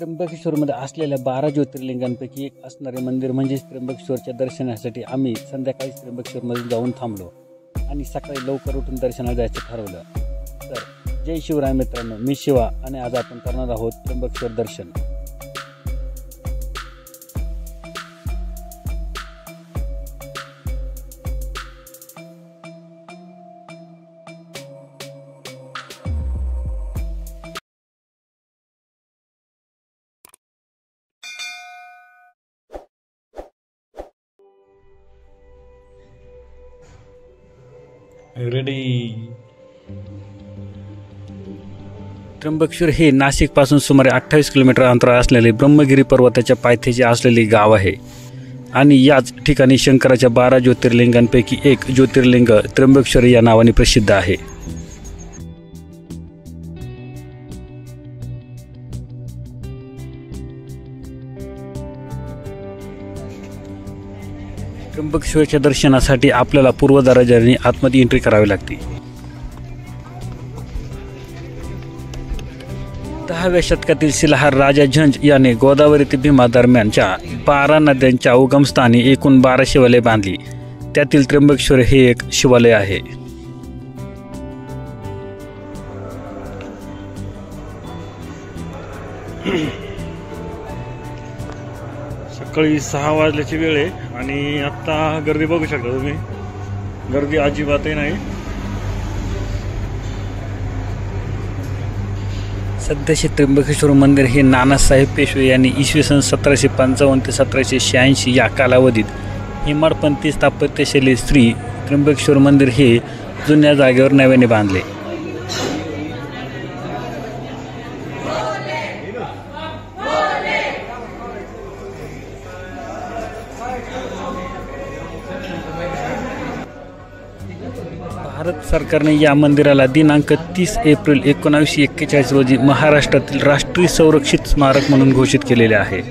त्र्यंबकेश्वरमध्ये असलेल्या 12 ज्योतिर्लिंगांपैकी एक असणारे मंदिर म्हणजेच त्र्यंबकेश्वरच्या दर्शनासाठी आम्ही संध्याकाळी त्र्यंबकेश्वरमध्ये जाऊन थांबलो आणि सकाळी लवकर उठून दर्शनाला जायचं ठरवलं। तर जय शिवराय मित्रांनो, मी शिवा आणि आज आपण करणार आहोत त्र्यंबकेश्वर दर्शन। रेडी। त्र्यंबकेश्वर हे नाशिक पासून सुमारे 28 किलोमीटर अंतरावर असलेले ब्रह्मगिरी पर्वताच्या पायथ्याशी असलेले गाव आहे आणि याच ठिकाणी शंकराच्या 12 ज्योतिर्लिंगांपैकी एक ज्योतिर्लिंग त्र्यंबकेश्वर या नावाने प्रसिद्ध आहे। त्र्यंबकेश्वरच्या दर्शनासाठी आपल्याला पूर्वदरवाजाने आतमध्ये एंट्री करावी लागते। 10व्या शतकातील शिलाहार राजा झंज याने गोदावरी ते भीमा दरम्यानच्या 12 नद्यांच्या उगमस्थानी एकूण 12 शिवालये बांधली। त्यातील त्र्यंबकेश्वर हे एक शिवालय आहे। सकाळी 6 वाजल्याची वेळ आहे आणि आता गर्दी बघू शकता तुम्ही, गर्दी अजिबातही नाही। सध्याचे त्र्यंबकेश्वर मंदिर हे नानासाहेब पेशवे यांनी इसवी सन 1755 ते 1786 या कालावधीत हेमाडपंथी स्थापत्यशैली श्री त्र्यंबकेश्वर मंदिर हे जुन्या जागेवर नव्याने बांधले। भारत सरकारने या मंदिराला दिनांक 30 एप्रिल 1941 रोजी महाराष्ट्रातील राष्ट्रीय संरक्षित स्मारक म्हणून घोषित केलेले आहे।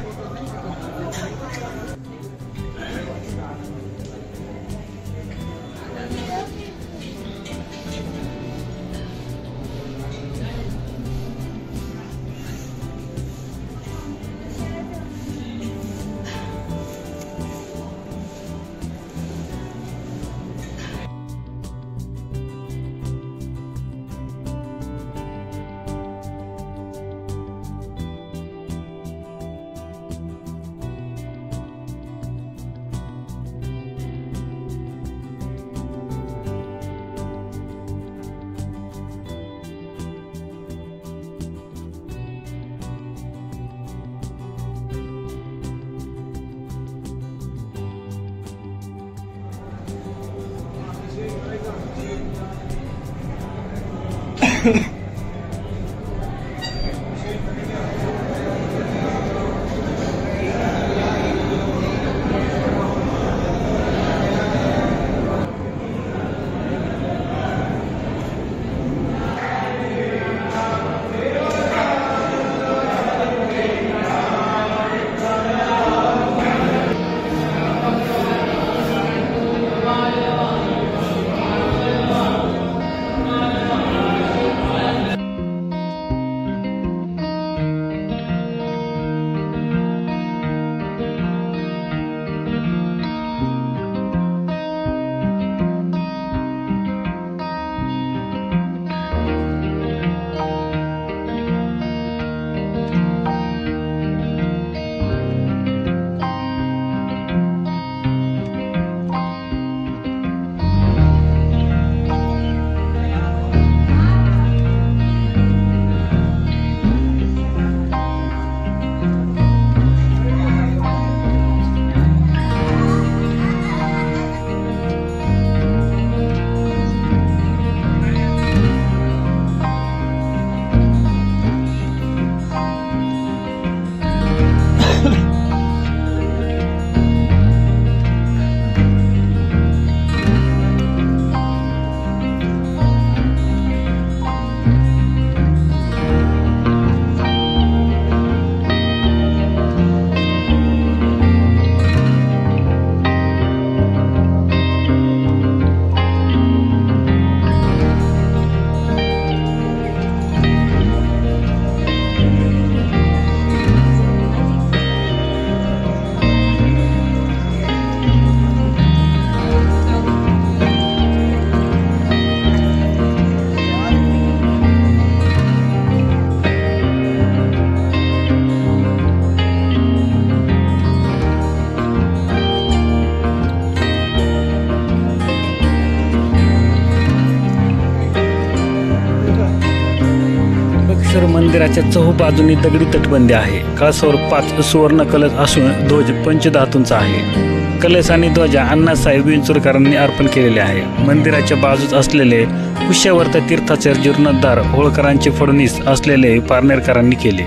मंदिराच्या चहूबाजूंनी दगडी तटबंदी आहे. कळसावर 5 सुवर्ण कलश असून ध्वज पंचधातूंचा आहे. कलश आणि ध्वजा अण्णासाहेब विंचुरकरांनी अर्पण केलेले आहे. मंदिराच्या बाजूस असलेले कुशावर्त तीर्थाचे जीर्णोद्धार होळकरांचे फडणीस असलेले पारनेरकरांनी केले.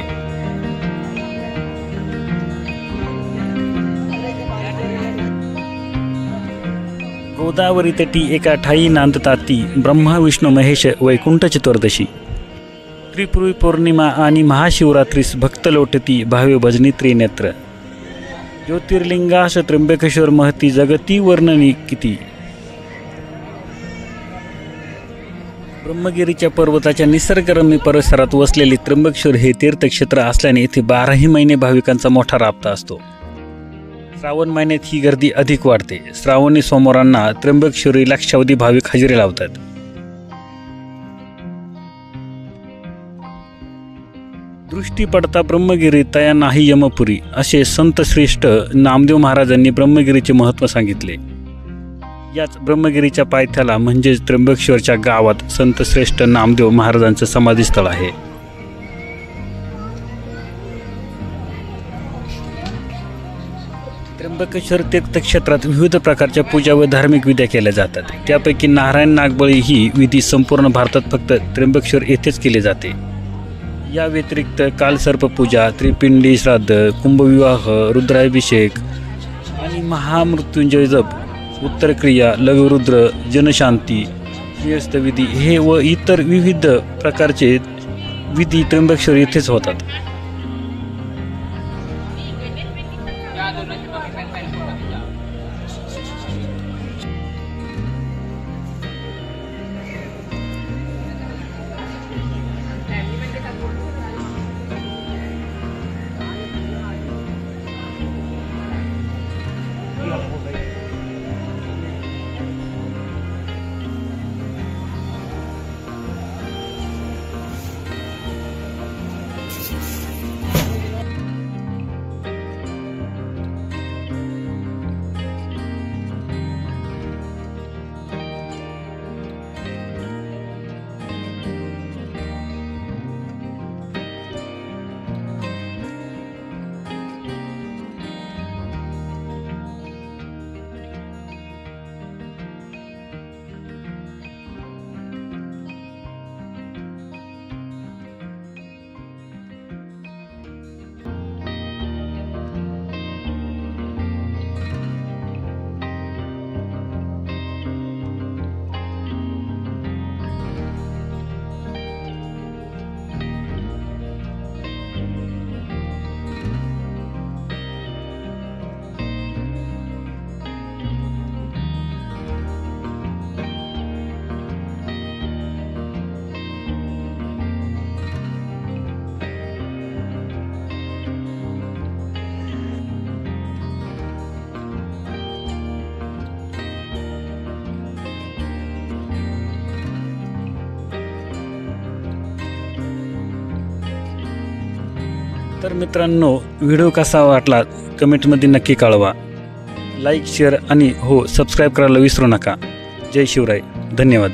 गोदावरी तटी एका ठाई नांदता ती ब्रह्मा विष्णू महेश वैकुंठ चतुर्दशी. त्रिपुरी पौर्णिमा आणि महाशिवरात्रीस भक्त लोटती भावे भजनी त्रिनेत्र. ज्योतिर्लिंगाश त्र्यंबकेश्वर महती जगती वर्णनी किती. ब्रह्मगिरीच्या पर्वताच्या निसर्गरम्य परिसरात वसलेले त्र्यंबकेश्वर हे तीर्थक्षेत्र असल्याने येथे 12ही महिने भाविकांचा मोठा राबता असतो. श्रावण महिन्यात ही गर्दी अधिक वाढते. श्रावणी सोमवारांना त्र्यंबकेश्वरी लक्षावधी भाविक हजेरी लावतात. दृष्टी पडता ब्रह्मगिरी तया नाही यमपुरी असे संत श्रेष्ठ नामदेव महाराजांनी ब्रह्मगिरीचे महत्त्व सांगितले. याच ब्रह्मगिरीच्या पायथ्याला म्हणजेच त्र्यंबकेश्वरच्या गावात संत श्रेष्ठ नामदेव महाराजांचे समाधीस्थळ आहे. त्र्यंबकेश्वर तीर्थक्षेत्रात विविध प्रकारच्या पूजा व धार्मिक विद्या केल्या जातात. त्यापैकी नारायण नागबळी ही विधी संपूर्ण भारतात फक्त त्र्यंबकेश्वर येथेच केली जाते. या व्यतिरिक्त कालसर्प पूजा, त्रिपिंडी श्राद्ध, कुंभविवाह, रुद्राभिषेक आणि महामृत्युंजय जप, उत्तरक्रिया, लघुरुद्र, जनशांती, विधी हे व इतर विविध प्रकारचे विधी त्र्यंबकेश्वर येथेच होतात. तर मित्रांनो, व्हिडिओ कसा वाटला कमेंटमध्ये नक्की कळवा. लाईक, शेअर आणि सबस्क्राईब करायला विसरू नका. जय शिवराय. धन्यवाद.